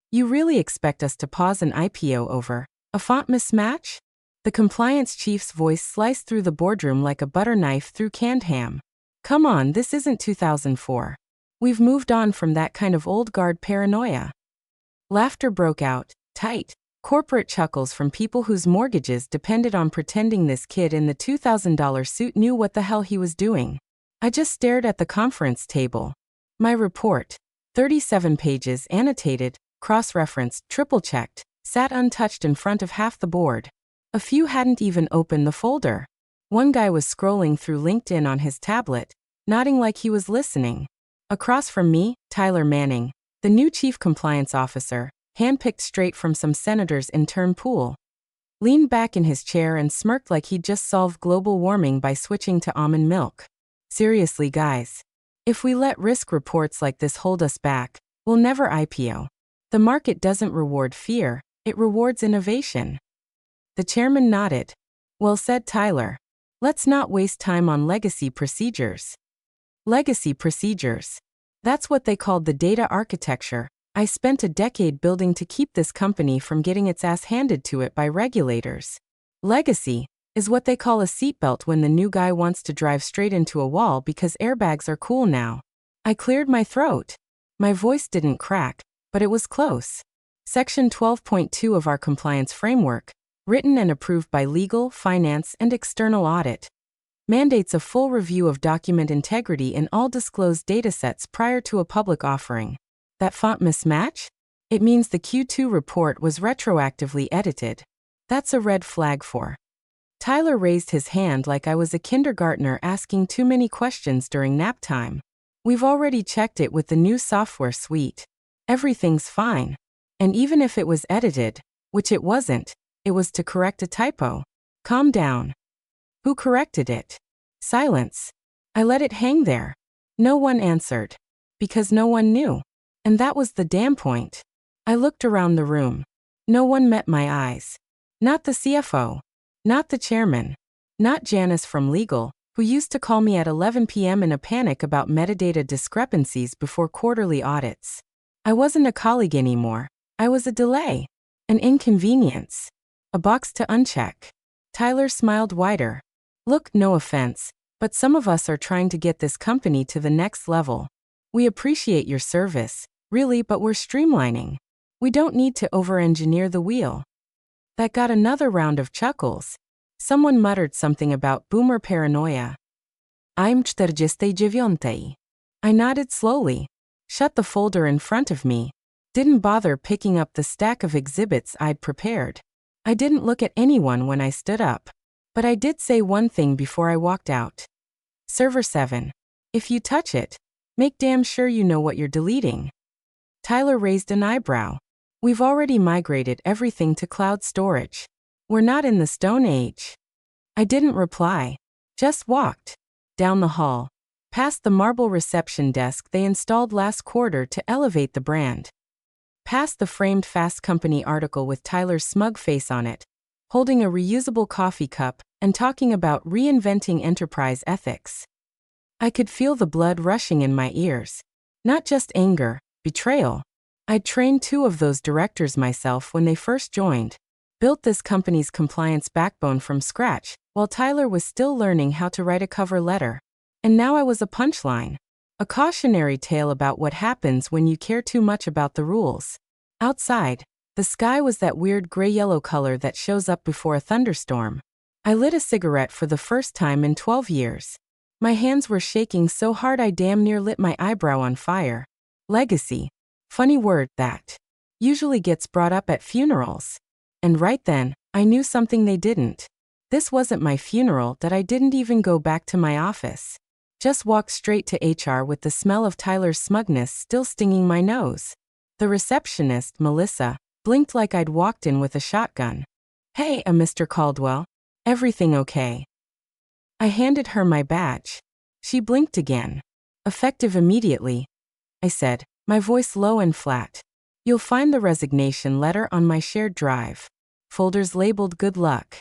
You really expect us to pause an IPO over a font mismatch? The compliance chief's voice sliced through the boardroom like a butter knife through canned ham. Come on, this isn't 2004. We've moved on from that kind of old guard paranoia. Laughter broke out, tight, corporate chuckles from people whose mortgages depended on pretending this kid in the $2,000 suit knew what the hell he was doing. I just stared at the conference table. My report, 37 pages, annotated, cross-referenced, triple-checked, sat untouched in front of half the board. A few hadn't even opened the folder. One guy was scrolling through LinkedIn on his tablet, nodding like he was listening. Across from me, Tyler Manning, the new chief compliance officer, handpicked straight from some senator's intern pool, leaned back in his chair and smirked like he'd just solved global warming by switching to almond milk. Seriously, guys. If we let risk reports like this hold us back, we'll never IPO. The market doesn't reward fear, it rewards innovation. The chairman nodded. Well said, Tyler. Let's not waste time on legacy procedures. Legacy procedures. That's what they called the data architecture I spent a decade building to keep this company from getting its ass handed to it by regulators. Legacy is what they call a seatbelt when the new guy wants to drive straight into a wall because airbags are cool now. I cleared my throat. My voice didn't crack, but it was close. Section 12.2 of our compliance framework, written and approved by legal, finance, and external audit, mandates a full review of document integrity in all disclosed datasets prior to a public offering. That font mismatch? It means the Q2 report was retroactively edited. That's a red flag for. Tyler raised his hand like I was a kindergartner asking too many questions during nap time. We've already checked it with the new software suite. Everything's fine. And even if it was edited, which it wasn't, it was to correct a typo. Calm down. Who corrected it? Silence. I let it hang there. No one answered. Because no one knew. And that was the damn point. I looked around the room. No one met my eyes. Not the CFO. Not the chairman. Not Janice from legal, who used to call me at 11 p.m. in a panic about metadata discrepancies before quarterly audits. I wasn't a colleague anymore. I was a delay. An inconvenience. A box to uncheck. Tyler smiled wider. Look, no offense, but some of us are trying to get this company to the next level. We appreciate your service, really, but we're streamlining. We don't need to over-engineer the wheel. That got another round of chuckles. Someone muttered something about boomer paranoia. I'm 49. I nodded slowly, shut the folder in front of me, didn't bother picking up the stack of exhibits I'd prepared. I didn't look at anyone when I stood up, but I did say one thing before I walked out. Server 7. If you touch it, make damn sure you know what you're deleting. Tyler raised an eyebrow. We've already migrated everything to cloud storage. We're not in the Stone Age. I didn't reply. Just walked. Down the hall. Past the marble reception desk they installed last quarter to elevate the brand. Past the framed Fast Company article with Tyler's smug face on it, holding a reusable coffee cup and talking about reinventing enterprise ethics. I could feel the blood rushing in my ears. Not just anger, betrayal. I'd trained 2 of those directors myself when they first joined. Built this company's compliance backbone from scratch, while Tyler was still learning how to write a cover letter. And now I was a punchline. A cautionary tale about what happens when you care too much about the rules. Outside, the sky was that weird gray-yellow color that shows up before a thunderstorm. I lit a cigarette for the first time in 12 years. My hands were shaking so hard I damn near lit my eyebrow on fire. Legacy. Funny word, that. Usually gets brought up at funerals. And right then, I knew something they didn't. This wasn't my funeral that I didn't even go back to my office. Just walked straight to HR with the smell of Tyler's smugness still stinging my nose. The receptionist, Melissa, blinked like I'd walked in with a shotgun. Hey, Mr. Caldwell. Everything okay? I handed her my badge. She blinked again. Effective immediately, I said, my voice low and flat. You'll find the resignation letter on my shared drive. Folders labeled good luck.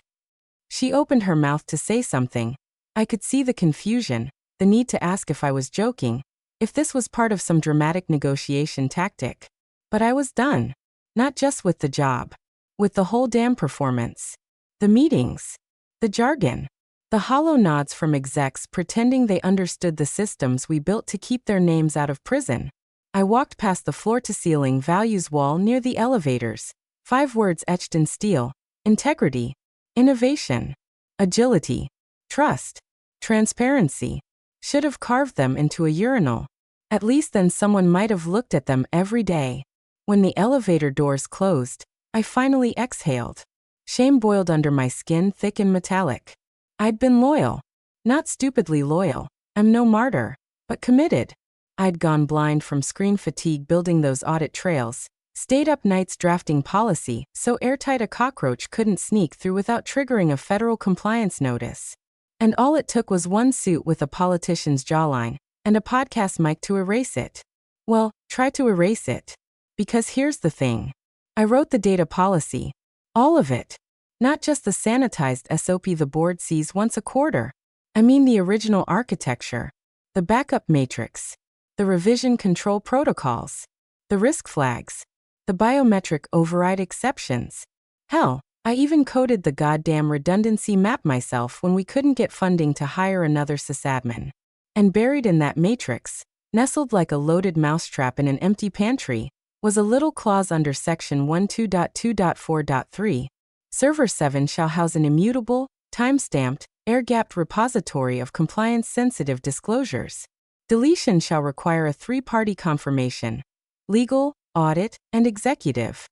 She opened her mouth to say something. I could see the confusion, the need to ask if I was joking, if this was part of some dramatic negotiation tactic. But I was done. Not just with the job. With the whole damn performance. The meetings. The jargon. The hollow nods from execs pretending they understood the systems we built to keep their names out of prison. I walked past the floor-to-ceiling values wall near the elevators. 5 words etched in steel: integrity, innovation, agility, trust, transparency. Should have carved them into a urinal. At least then someone might have looked at them every day. When the elevator doors closed, I finally exhaled. Shame boiled under my skin, thick and metallic. I'd been loyal. Not stupidly loyal. I'm no martyr. But committed. I'd gone blind from screen fatigue building those audit trails. Stayed up nights drafting policy so airtight a cockroach couldn't sneak through without triggering a federal compliance notice. And all it took was one suit with a politician's jawline and a podcast mic to erase it. Well, try to erase it. Because here's the thing. I wrote the data policy. All of it. Not just the sanitized SOP the board sees once a quarter. I mean the original architecture. The backup matrix. The revision control protocols. The risk flags. The biometric override exceptions. Hell, I even coded the goddamn redundancy map myself when we couldn't get funding to hire another sysadmin. And buried in that matrix, nestled like a loaded mousetrap in an empty pantry, was a little clause under section 12.2.4.3. Server 7 shall house an immutable, time-stamped, air-gapped repository of compliance-sensitive disclosures. Deletion shall require a 3-party confirmation: legal, audit, and executive.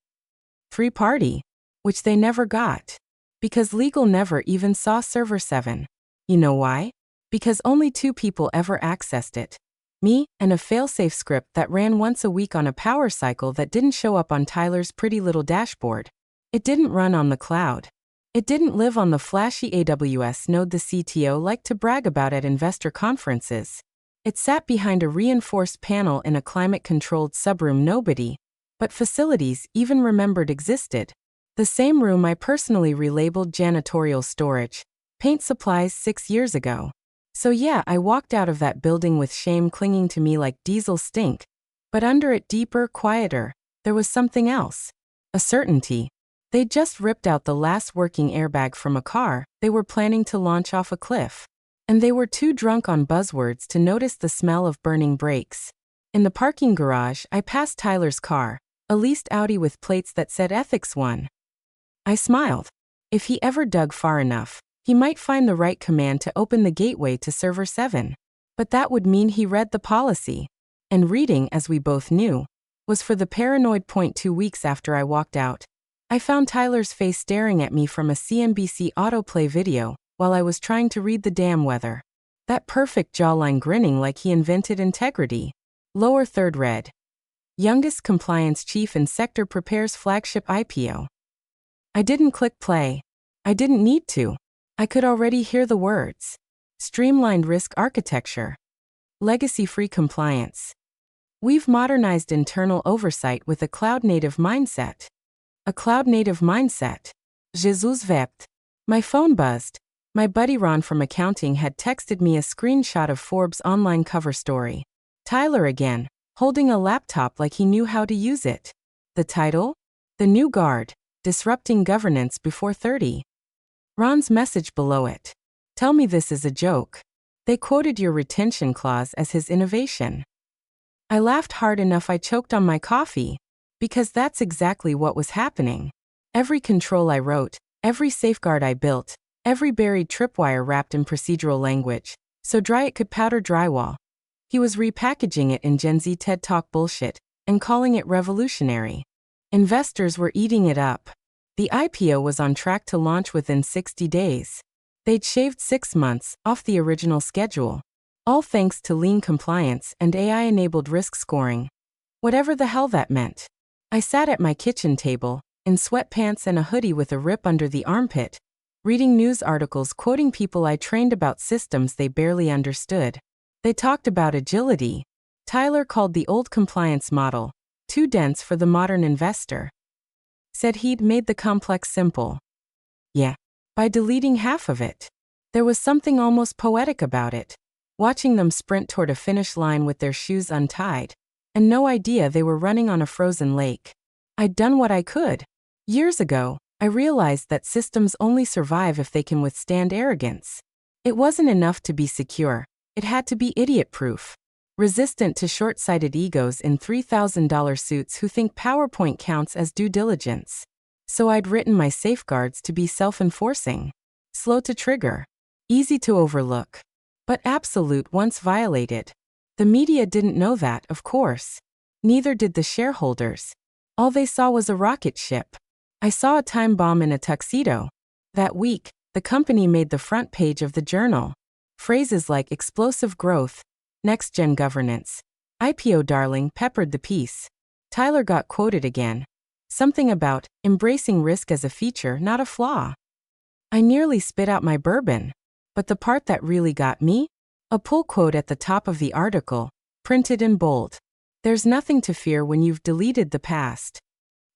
3-party, which they never got. Because legal never even saw Server 7. You know why? Because only 2 people ever accessed it. Me, and a failsafe script that ran once a week on a power cycle that didn't show up on Tyler's pretty little dashboard. It didn't run on the cloud. It didn't live on the flashy AWS node the CTO liked to brag about at investor conferences. It sat behind a reinforced panel in a climate-controlled subroom nobody, but facilities even remembered existed. The same room I personally relabeled janitorial storage, paint supplies 6 years ago. So yeah, I walked out of that building with shame clinging to me like diesel stink. But under it, deeper, quieter, there was something else. A certainty. They'd just ripped out the last working airbag from a car they were planning to launch off a cliff. And they were too drunk on buzzwords to notice the smell of burning brakes. In the parking garage, I passed Tyler's car, a leased Audi with plates that said Ethics 1. I smiled. If he ever dug far enough, he might find the right command to open the gateway to Server 7. But that would mean he read the policy. And reading, as we both knew, was for the paranoid point. 2 weeks after I walked out, I found Tyler's face staring at me from a CNBC autoplay video while I was trying to read the damn weather. That perfect jawline grinning like he invented integrity. Lower third read. Youngest compliance chief in sector prepares flagship IPO. I didn't click play. I didn't need to. I could already hear the words. Streamlined risk architecture. Legacy-free compliance. We've modernized internal oversight with a cloud-native mindset. A cloud-native mindset. Jesus wept. My phone buzzed. My buddy Ron from accounting had texted me a screenshot of Forbes' online cover story. Tyler again, holding a laptop like he knew how to use it. The title? The New Guard, Disrupting Governance Before 30. Ron's message below it. Tell me this is a joke. They quoted your retention clause as his innovation. I laughed hard enough I choked on my coffee. Because that's exactly what was happening. Every control I wrote, every safeguard I built, every buried tripwire wrapped in procedural language, so dry it could powder drywall. He was repackaging it in Gen Z TED Talk bullshit and calling it revolutionary. Investors were eating it up. The IPO was on track to launch within 60 days. They'd shaved 6 months off the original schedule. All thanks to lean compliance and AI-enabled risk scoring. Whatever the hell that meant. I sat at my kitchen table, in sweatpants and a hoodie with a rip under the armpit, reading news articles quoting people I trained about systems they barely understood. They talked about agility. Tyler called the old compliance model too dense for the modern investor. Said he'd made the complex simple. Yeah, by deleting half of it. There was something almost poetic about it. Watching them sprint toward a finish line with their shoes untied, and no idea they were running on a frozen lake. I'd done what I could. Years ago, I realized that systems only survive if they can withstand arrogance. It wasn't enough to be secure, it had to be idiot-proof. Resistant to short-sighted egos in $3,000 suits who think PowerPoint counts as due diligence. So I'd written my safeguards to be self-enforcing, slow to trigger, easy to overlook, but absolute once violated. The media didn't know that, of course. Neither did the shareholders. All they saw was a rocket ship. I saw a time bomb in a tuxedo. That week, the company made the front page of the journal. Phrases like explosive growth, next-gen governance, IPO darling peppered the piece. Tyler got quoted again. Something about embracing risk as a feature, not a flaw. I nearly spit out my bourbon. But the part that really got me? A pull quote at the top of the article, printed in bold. There's nothing to fear when you've deleted the past.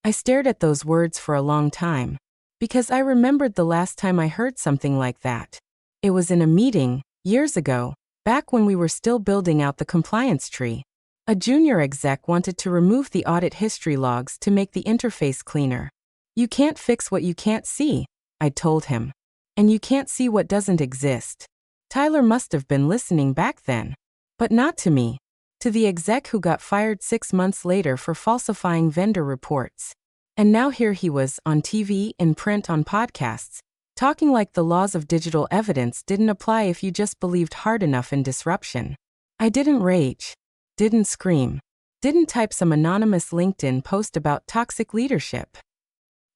I stared at those words for a long time, because I remembered the last time I heard something like that. It was in a meeting, years ago, back when we were still building out the compliance tree. A junior exec wanted to remove the audit history logs to make the interface cleaner. You can't fix what you can't see, I told him. And you can't see what doesn't exist. Tyler must have been listening back then. But not to me. To the exec who got fired 6 months later for falsifying vendor reports. And now here he was, on TV, in print, on podcasts, talking like the laws of digital evidence didn't apply if you just believed hard enough in disruption. I didn't rage. Didn't scream. Didn't type some anonymous LinkedIn post about toxic leadership.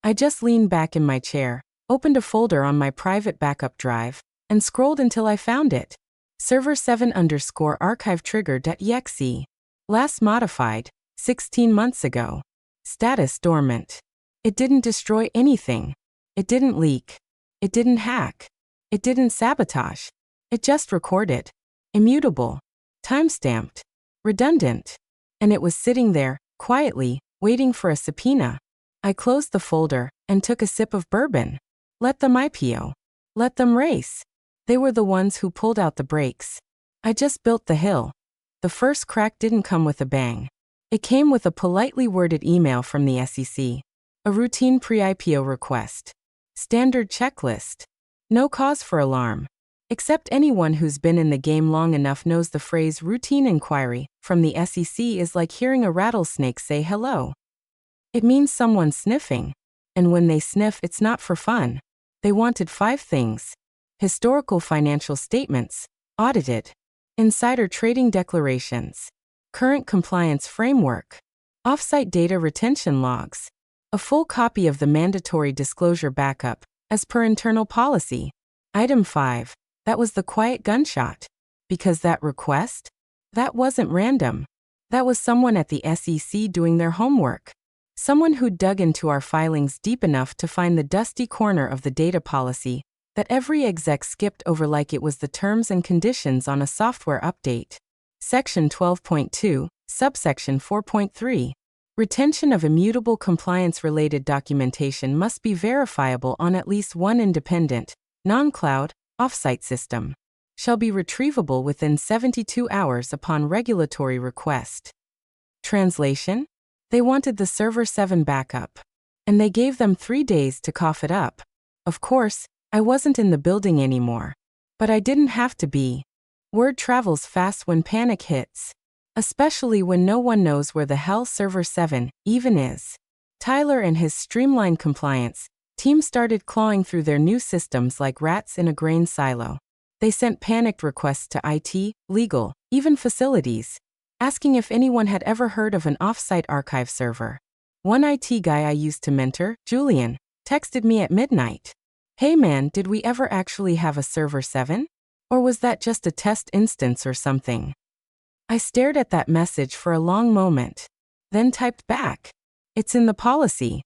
I just leaned back in my chair, opened a folder on my private backup drive, and scrolled until I found it. Server 7_archive trigger.exe. Last modified, 16 months ago. Status dormant. It didn't destroy anything. It didn't leak. It didn't hack. It didn't sabotage. It just recorded. Immutable. Timestamped. Redundant. And it was sitting there, quietly, waiting for a subpoena. I closed the folder and took a sip of bourbon. Let them IPO. Let them race. They were the ones who pulled out the brakes. I just built the hill. The first crack didn't come with a bang. It came with a politely worded email from the SEC. A routine pre-IPO request. Standard checklist. No cause for alarm. Except anyone who's been in the game long enough knows the phrase routine inquiry from the SEC is like hearing a rattlesnake say hello. It means someone's sniffing. And when they sniff, it's not for fun. They wanted 5 things. Historical financial statements, audited. Insider trading declarations. Current compliance framework. Offsite data retention logs. A full copy of the mandatory disclosure backup, as per internal policy. Item 5. That was the quiet gunshot. Because that request? That wasn't random. That was someone at the SEC doing their homework. Someone who dug into our filings deep enough to find the dusty corner of the data policy that every exec skipped over like it was the terms and conditions on a software update. Section 12.2, subsection 4.3. Retention of immutable compliance-related documentation must be verifiable on at least one independent, non-cloud, off-site system. Shall be retrievable within 72 hours upon regulatory request. Translation? They wanted the Server 7 backup. And they gave them 3 days to cough it up. Of course, I wasn't in the building anymore. But I didn't have to be. Word travels fast when panic hits. Especially when no one knows where the hell Server 7 even is. Tyler and his streamlined compliance team started clawing through their new systems like rats in a grain silo. They sent panicked requests to IT, legal, even facilities, asking if anyone had ever heard of an off-site archive server. One IT guy I used to mentor, Julian, texted me at midnight. Hey man, did we ever actually have a Server 7? Or was that just a test instance or something? I stared at that message for a long moment, then typed back. It's in the policy.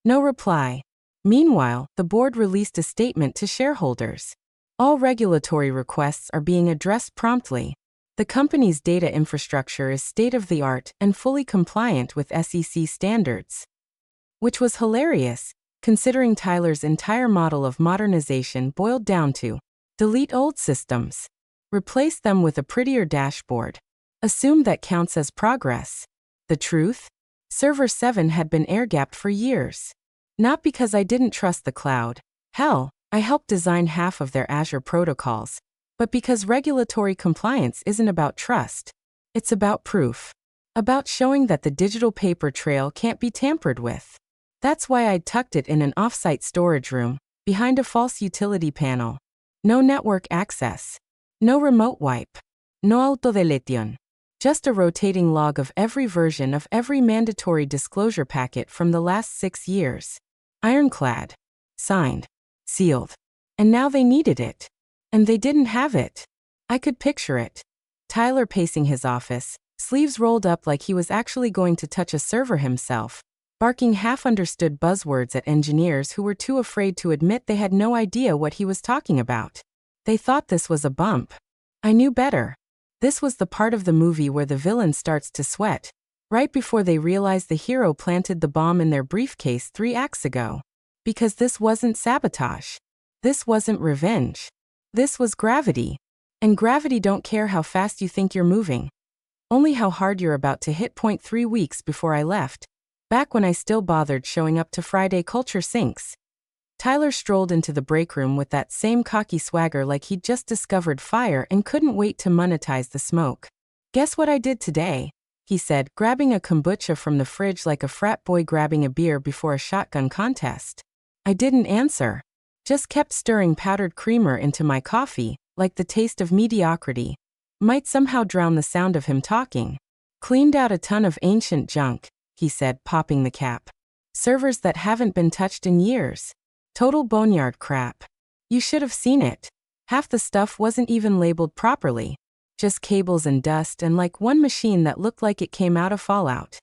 No reply. Meanwhile, the board released a statement to shareholders. All regulatory requests are being addressed promptly. The company's data infrastructure is state-of-the-art and fully compliant with SEC standards. Which was hilarious, considering Tyler's entire model of modernization boiled down to delete old systems, replace them with a prettier dashboard, assume that counts as progress. The truth? Server 7 had been air-gapped for years. Not because I didn't trust the cloud. Hell, I helped design half of their Azure protocols. But because regulatory compliance isn't about trust. It's about proof. About showing that the digital paper trail can't be tampered with. That's why I'd tucked it in an off-site storage room, behind a false utility panel. No network access. No remote wipe. No autodeletion. Just a rotating log of every version of every mandatory disclosure packet from the last 6 years. Ironclad. Signed. Sealed. And now they needed it. And they didn't have it. I could picture it. Tyler pacing his office, sleeves rolled up like he was actually going to touch a server himself, barking half-understood buzzwords at engineers who were too afraid to admit they had no idea what he was talking about. They thought this was a bump. I knew better. This was the part of the movie where the villain starts to sweat, right before they realize the hero planted the bomb in their briefcase 3 acts ago. Because this wasn't sabotage. This wasn't revenge. This was gravity. And gravity don't care how fast you think you're moving. Only how hard you're about to hit. 3 weeks before I left, back when I still bothered showing up to Friday culture sinks, Tyler strolled into the break room with that same cocky swagger like he'd just discovered fire and couldn't wait to monetize the smoke. "Guess what I did today?" he said, grabbing a kombucha from the fridge like a frat boy grabbing a beer before a shotgun contest. I didn't answer. Just kept stirring powdered creamer into my coffee, like the taste of mediocrity might somehow drown the sound of him talking. "Cleaned out a ton of ancient junk," he said, popping the cap. "Servers that haven't been touched in years. Total boneyard crap. You should have seen it. Half the stuff wasn't even labeled properly. Just cables and dust and like one machine that looked like it came out of Fallout."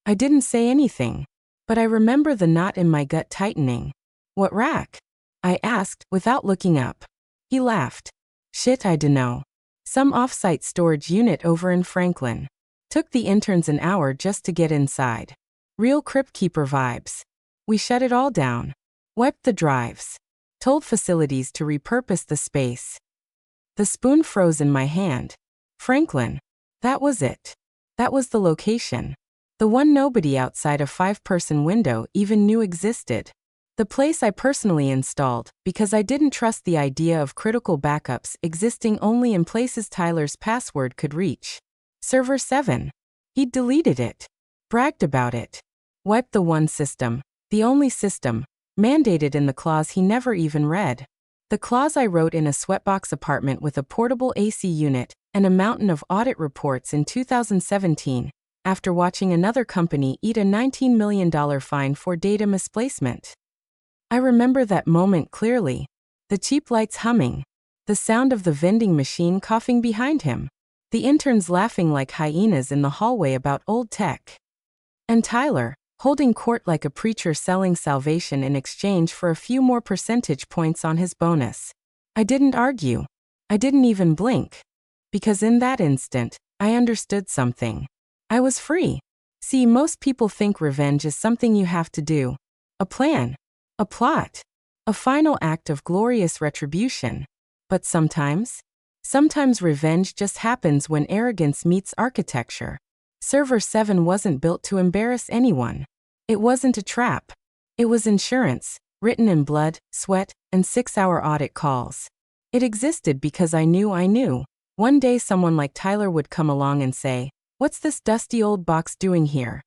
I didn't say anything. But I remember the knot in my gut tightening. "What rack?" I asked, without looking up. He laughed. "Shit, I dunno. Some off-site storage unit over in Franklin. Took the interns an hour just to get inside. Real Crypt Keeper vibes. We shut it all down. Wiped the drives. Told facilities to repurpose the space." The spoon froze in my hand. Franklin. That was it. That was the location. The one nobody outside a 5-person window even knew existed. The place I personally installed, because I didn't trust the idea of critical backups existing only in places Tyler's password could reach. Server 7. He'd deleted it. Bragged about it. Wiped the one system. The only system. Mandated in the clause he never even read. The clause I wrote in a sweatbox apartment with a portable AC unit and a mountain of audit reports in 2017, after watching another company eat a $19 million fine for data misplacement. I remember that moment clearly. The cheap lights humming. The sound of the vending machine coughing behind him. The interns laughing like hyenas in the hallway about old tech. And Tyler, holding court like a preacher selling salvation in exchange for a few more percentage points on his bonus. I didn't argue. I didn't even blink. Because in that instant, I understood something. I was free. See, most people think revenge is something you have to do. A plan. A plot. A final act of glorious retribution. But sometimes revenge just happens when arrogance meets architecture. Server 7 wasn't built to embarrass anyone. It wasn't a trap. It was insurance, written in blood, sweat, and 6-hour audit calls. It existed because I knew. One day someone like Tyler would come along and say, "What's this dusty old box doing here?"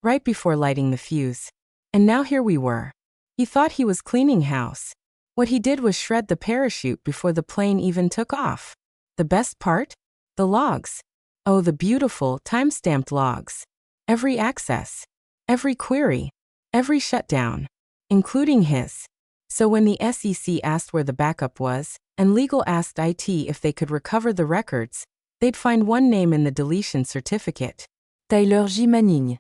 Right before lighting the fuse. And now here we were. He thought he was cleaning house. What he did was shred the parachute before the plane even took off. The best part? The logs. Oh, the beautiful, time-stamped logs. Every access. Every query. Every shutdown. Including his. So when the SEC asked where the backup was, and legal asked IT if they could recover the records, they'd find one name in the deletion certificate. Tyler J. Manning.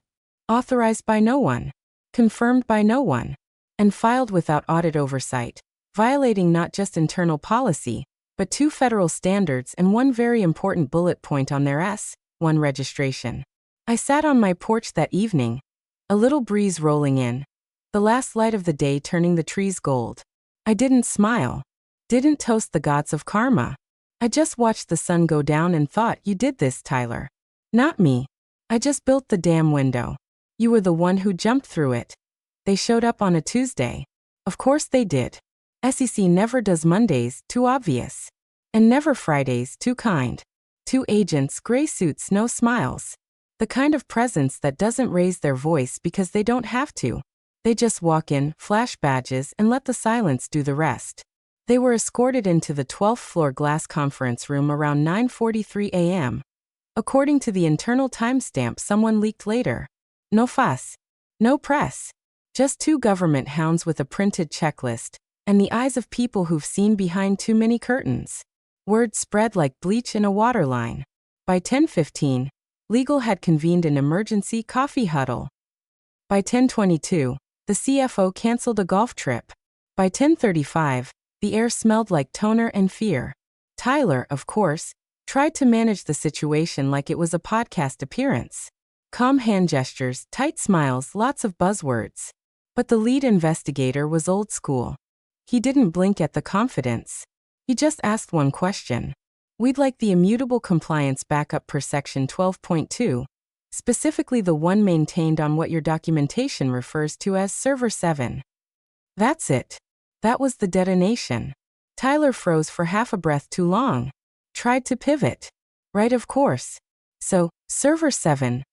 Authorized by no one. Confirmed by no one. And filed without audit oversight, violating not just internal policy, but 2 federal standards and one very important bullet point on their S1 registration. I sat on my porch that evening, a little breeze rolling in, the last light of the day turning the trees gold. I didn't smile, didn't toast the gods of karma. I just watched the sun go down and thought, "You did this, Tyler." Not me. I just built the damn window. You were the one who jumped through it. They showed up on a Tuesday. Of course they did. SEC never does Mondays, too obvious. And never Fridays, too kind. Two agents, gray suits, no smiles. The kind of presence that doesn't raise their voice because they don't have to. They just walk in, flash badges, and let the silence do the rest. They were escorted into the 12th floor glass conference room around 9:43 a.m. According to the internal timestamp someone leaked later. No fuss. No press. Just two government hounds with a printed checklist, and the eyes of people who've seen behind too many curtains. Word spread like bleach in a waterline. By 10:15, legal had convened an emergency coffee huddle. By 10:22, the CFO canceled a golf trip. By 10:35, the air smelled like toner and fear. Tyler, of course, tried to manage the situation like it was a podcast appearance. Calm hand gestures, tight smiles, lots of buzzwords. But the lead investigator was old school. He didn't blink at the confidence. He just asked one question. We'd like the immutable compliance backup per section 12.2, specifically the one maintained on what your documentation refers to as Server 7. That's it. That was the detonation. Tyler froze for half a breath too long. Tried to pivot. Right, of course. So, Server 7,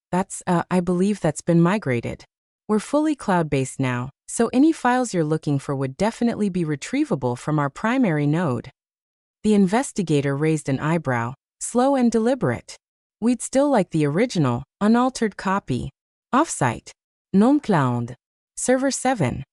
I believe that's been migrated. We're fully cloud-based now, so any files you're looking for would definitely be retrievable from our primary node. The investigator raised an eyebrow, slow and deliberate. We'd still like the original, unaltered copy. Offsite. Non cloud. Server 7.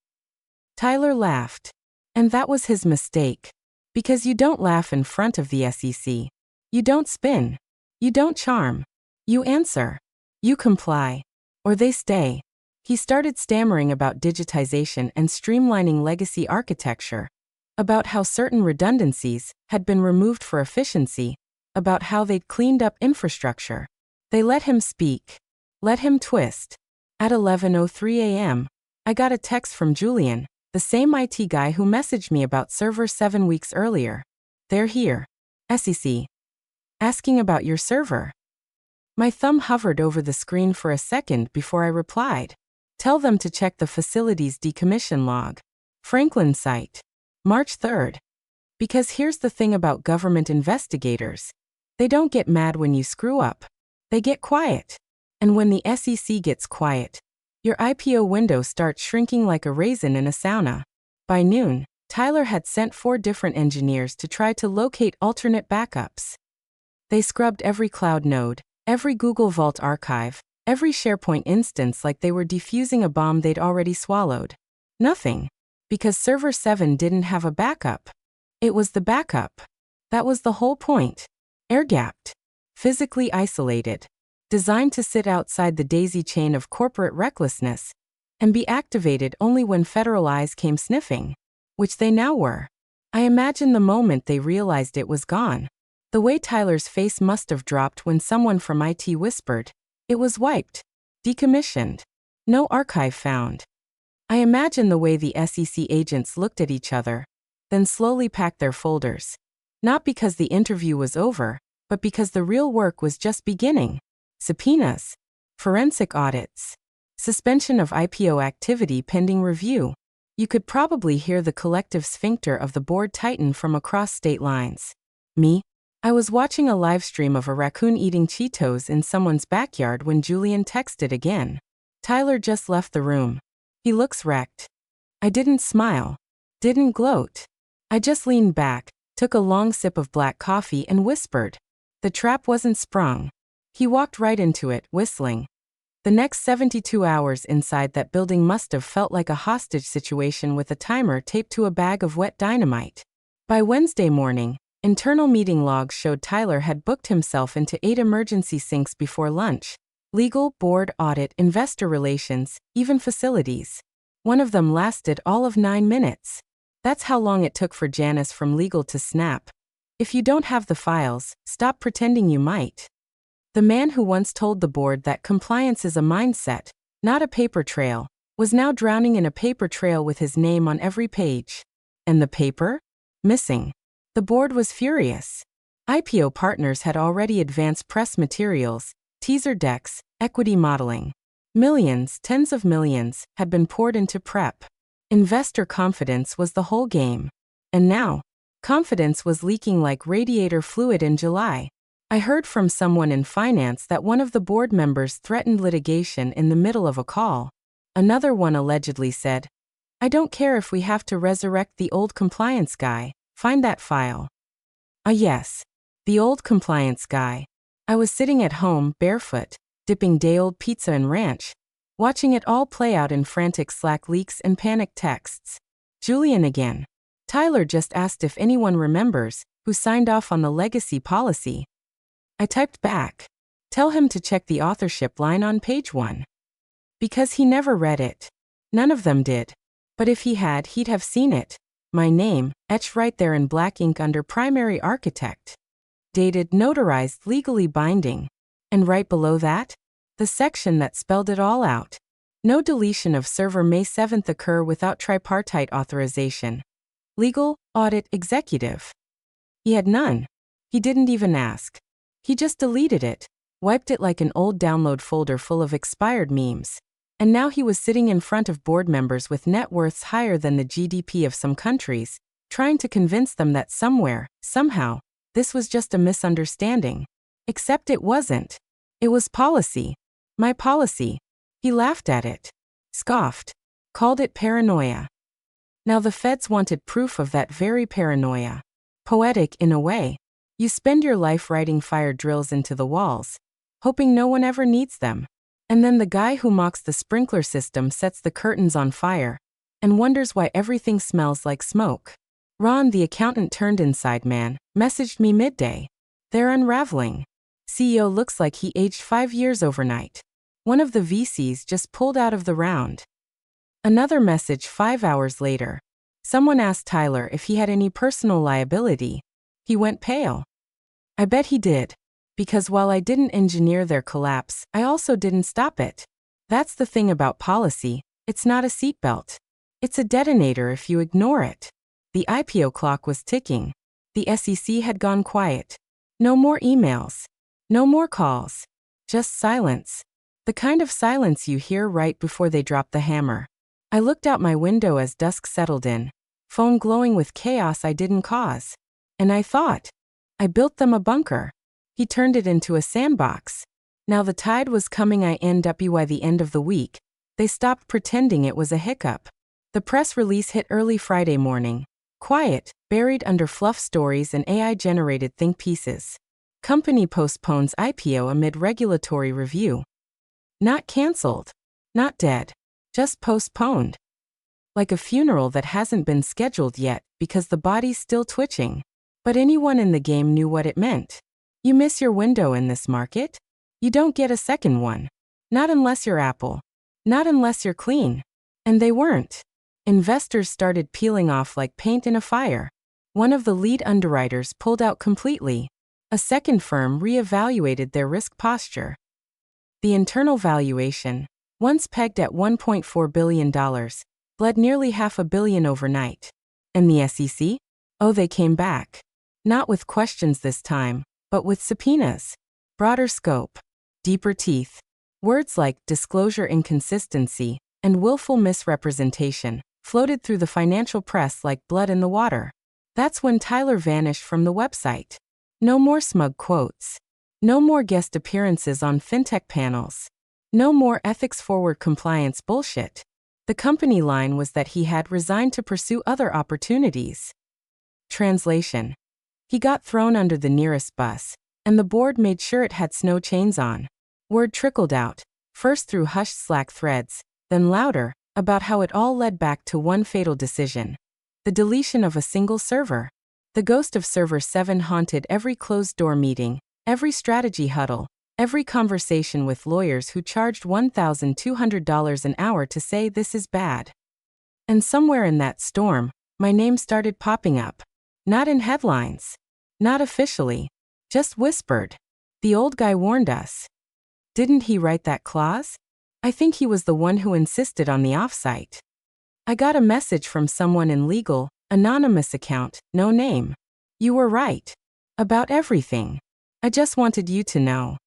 Tyler laughed. And that was his mistake. Because you don't laugh in front of the SEC. You don't spin. You don't charm. You answer. You comply. Or they stay. He started stammering about digitization and streamlining legacy architecture, about how certain redundancies had been removed for efficiency, about how they'd cleaned up infrastructure. They let him speak. Let him twist. At 11:03 a.m., I got a text from Julian, the same IT guy who messaged me about Server 7 weeks earlier. They're here. SEC. Asking about your server. My thumb hovered over the screen for a second before I replied. Tell them to check the facility's decommission log. Franklin site. March 3rd. Because here's the thing about government investigators. They don't get mad when you screw up. They get quiet. And when the SEC gets quiet, your IPO window starts shrinking like a raisin in a sauna. By noon, Tyler had sent 4 different engineers to try to locate alternate backups. They scrubbed every cloud node, every Google Vault archive, every SharePoint instance like they were defusing a bomb they'd already swallowed. Nothing. Because Server 7 didn't have a backup. It was the backup. That was the whole point. Air-gapped. Physically isolated. Designed to sit outside the daisy chain of corporate recklessness and be activated only when federal eyes came sniffing. Which they now were. I imagine the moment they realized it was gone. The way Tyler's face must have dropped when someone from IT whispered, it was wiped. Decommissioned. No archive found. I imagine the way the SEC agents looked at each other, then slowly packed their folders. Not because the interview was over, but because the real work was just beginning. Subpoenas. Forensic audits. Suspension of IPO activity pending review. You could probably hear the collective sphincter of the board tighten from across state lines. Me? I was watching a live stream of a raccoon eating Cheetos in someone's backyard when Julian texted again. Tyler just left the room. He looks wrecked. I didn't smile. Didn't gloat. I just leaned back, took a long sip of black coffee and whispered. The trap wasn't sprung. He walked right into it, whistling. The next 72 hours inside that building must have felt like a hostage situation with a timer taped to a bag of wet dynamite. By Wednesday morning, internal meeting logs showed Tyler had booked himself into 8 emergency syncs before lunch. Legal, board, audit, investor relations, even facilities. One of them lasted all of 9 minutes. That's how long it took for Janice from legal to snap. If you don't have the files, stop pretending you might. The man who once told the board that compliance is a mindset, not a paper trail, was now drowning in a paper trail with his name on every page. And the paper? Missing. The board was furious. IPO partners had already advanced press materials, teaser decks, equity modeling. Millions, tens of millions, had been poured into prep. Investor confidence was the whole game. And now, confidence was leaking like radiator fluid in July. I heard from someone in finance that one of the board members threatened litigation in the middle of a call. Another one allegedly said, "I don't care if we have to resurrect the old compliance guy, find that file." Ah yes, the old compliance guy. I was sitting at home, barefoot, dipping day-old pizza in ranch, watching it all play out in frantic Slack leaks and panicked texts. Julian again. Tyler just asked if anyone remembers who signed off on the legacy policy. I typed back, "Tell him to check the authorship line on page 1. Because he never read it. None of them did. But if he had, he'd have seen it. My name, etched right there in black ink under primary architect. Dated, notarized, legally binding. And right below that, the section that spelled it all out. No deletion of server May 7th occur without tripartite authorization. Legal, audit, executive. He had none. He didn't even ask. He just deleted it, wiped it like an old download folder full of expired memes. And now he was sitting in front of board members with net worths higher than the GDP of some countries, trying to convince them that somewhere, somehow, this was just a misunderstanding. Except it wasn't. It was policy. My policy. He laughed at it. Scoffed. Called it paranoia. Now the feds wanted proof of that very paranoia. Poetic in a way. You spend your life writing fire drills into the walls, hoping no one ever needs them. And then the guy who mocks the sprinkler system sets the curtains on fire and wonders why everything smells like smoke. Ron, the accountant turned inside man, messaged me midday. They're unraveling. CEO looks like he aged 5 years overnight. One of the VCs just pulled out of the round. Another message 5 hours later. Someone asked Tyler if he had any personal liability. He went pale. I bet he did. Because while I didn't engineer their collapse, I also didn't stop it. That's the thing about policy, it's not a seatbelt. It's a detonator if you ignore it. The IPO clock was ticking. The SEC had gone quiet. No more emails. No more calls. Just silence. The kind of silence you hear right before they drop the hammer. I looked out my window as dusk settled in, phone glowing with chaos I didn't cause. And I thought, I built them a bunker. He turned it into a sandbox. Now the tide was coming. By the end of the week, they stopped pretending it was a hiccup. The press release hit early Friday morning. Quiet, buried under fluff stories and AI-generated think pieces. Company postpones IPO amid regulatory review. Not cancelled. Not dead. Just postponed. Like a funeral that hasn't been scheduled yet because the body's still twitching. But anyone in the game knew what it meant. You miss your window in this market? You don't get a second one. Not unless you're Apple. Not unless you're clean. And they weren't. Investors started peeling off like paint in a fire. One of the lead underwriters pulled out completely. A second firm reevaluated their risk posture. The internal valuation, once pegged at $1.4 billion, bled nearly $500 million overnight. And the SEC? Oh, they came back. Not with questions this time, but with subpoenas. Broader scope. Deeper teeth. Words like disclosure inconsistency and willful misrepresentation floated through the financial press like blood in the water. That's when Tyler vanished from the website. No more smug quotes. No more guest appearances on fintech panels. No more ethics-forward compliance bullshit. The company line was that he had resigned to pursue other opportunities. Translation. He got thrown under the nearest bus, and the board made sure it had snow chains on. Word trickled out, first through hushed Slack threads, then louder, about how it all led back to one fatal decision. The deletion of a single server. The ghost of Server 7 haunted every closed-door meeting, every strategy huddle, every conversation with lawyers who charged $1,200 an hour to say this is bad. And somewhere in that storm, my name started popping up. Not in headlines. Not officially. Just whispered. The old guy warned us. Didn't he write that clause? I think he was the one who insisted on the offsite. I got a message from someone in legal, anonymous account, no name. You were right. About everything. I just wanted you to know.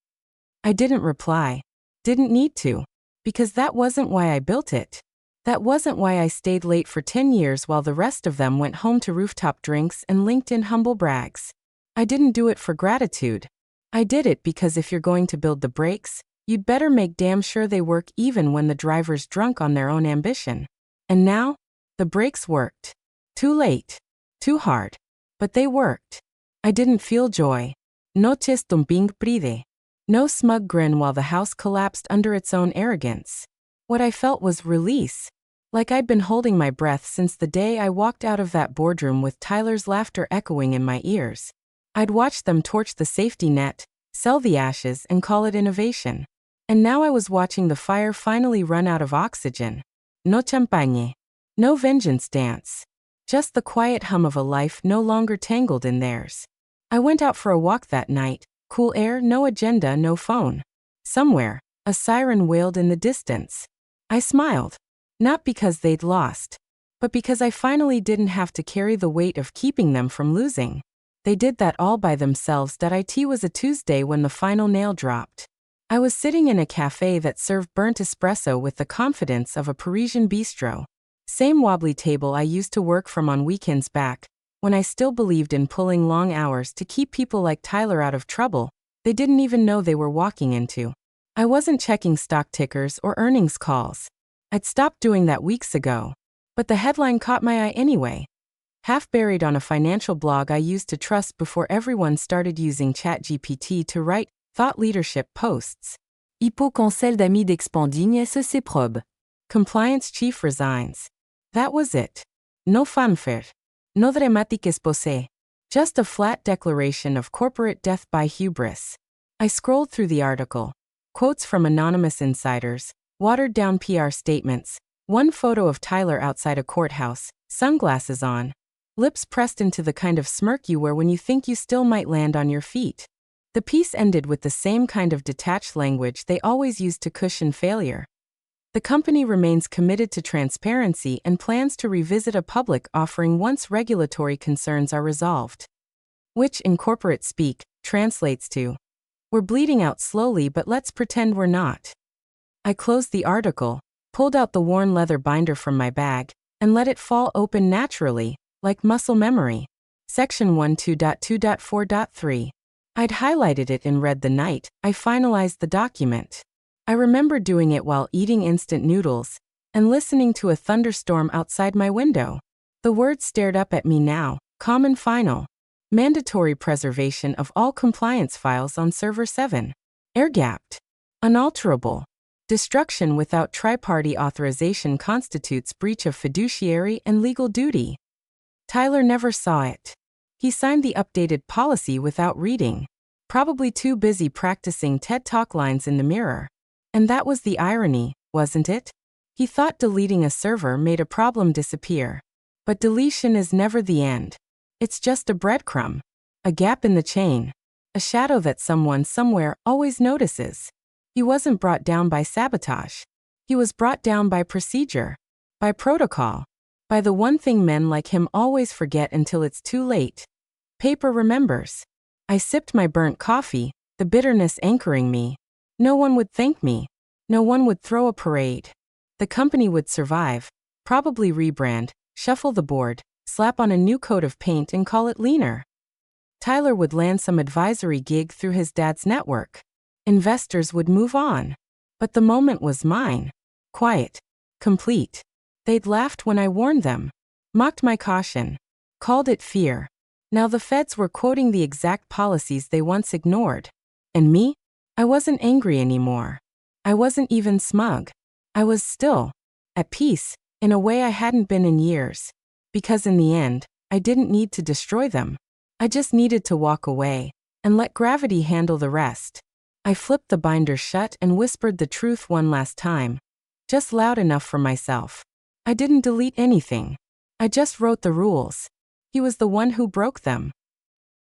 I didn't reply. Didn't need to. Because that wasn't why I built it. That wasn't why I stayed late for 10 years while the rest of them went home to rooftop drinks and LinkedIn humble brags. I didn't do it for gratitude. I did it because if you're going to build the brakes, you'd better make damn sure they work even when the driver's drunk on their own ambition. And now, the brakes worked. Too late. Too hard. But they worked. I didn't feel joy. No tumping pride. No smug grin while the house collapsed under its own arrogance. What I felt was release. Like I'd been holding my breath since the day I walked out of that boardroom with Tyler's laughter echoing in my ears. I'd watched them torch the safety net, sell the ashes, and call it innovation. And now I was watching the fire finally run out of oxygen. No champagne. No vengeance dance. Just the quiet hum of a life no longer tangled in theirs. I went out for a walk that night, cool air, no agenda, no phone. Somewhere, a siren wailed in the distance. I smiled. Not because they'd lost, but because I finally didn't have to carry the weight of keeping them from losing. They did that all by themselves. It was a Tuesday when the final nail dropped. I was sitting in a cafe that served burnt espresso with the confidence of a Parisian bistro. Same wobbly table I used to work from on weekends back, when I still believed in pulling long hours to keep people like Tyler out of trouble they didn't even know they were walking into. I wasn't checking stock tickers or earnings calls. I'd stopped doing that weeks ago. But the headline caught my eye anyway. Half buried on a financial blog I used to trust before everyone started using ChatGPT to write thought leadership posts. IPO conseil d'amis d'expanding ses probes. Compliance chief resigns. That was it. No fanfare. No dramatique exposé. Just a flat declaration of corporate death by hubris. I scrolled through the article. Quotes from anonymous insiders, watered-down PR statements, one photo of Tyler outside a courthouse, sunglasses on, lips pressed into the kind of smirk you wear when you think you still might land on your feet. The piece ended with the same kind of detached language they always use to cushion failure. The company remains committed to transparency and plans to revisit a public offering once regulatory concerns are resolved. Which, in corporate speak, translates to, "We're bleeding out slowly, but let's pretend we're not." I closed the article, pulled out the worn leather binder from my bag, and let it fall open naturally, like muscle memory. Section 12.2.4.3. I'd highlighted it and read the night I finalized the document. I remember doing it while eating instant noodles and listening to a thunderstorm outside my window. The words stared up at me now. Common final. Mandatory preservation of all compliance files on server 7. Air-gapped. Unalterable. Destruction without tri-party authorization constitutes breach of fiduciary and legal duty. Tyler never saw it. He signed the updated policy without reading, probably too busy practicing TED Talk lines in the mirror. And that was the irony, wasn't it? He thought deleting a server made a problem disappear. But deletion is never the end. It's just a breadcrumb, a gap in the chain, a shadow that someone somewhere always notices. He wasn't brought down by sabotage. He was brought down by procedure, by protocol, by the one thing men like him always forget until it's too late. Paper remembers. I sipped my burnt coffee, the bitterness anchoring me. No one would thank me. No one would throw a parade. The company would survive, probably rebrand, shuffle the board, slap on a new coat of paint and call it leaner. Tyler would land some advisory gig through his dad's network. Investors would move on. But the moment was mine. Quiet. Complete. They'd laughed when I warned them. Mocked my caution. Called it fear. Now the feds were quoting the exact policies they once ignored. And me? I wasn't angry anymore. I wasn't even smug. I was still. At peace, in a way I hadn't been in years. Because in the end, I didn't need to destroy them. I just needed to walk away and let gravity handle the rest. I flipped the binder shut and whispered the truth one last time. Just loud enough for myself. I didn't delete anything. I just wrote the rules. He was the one who broke them.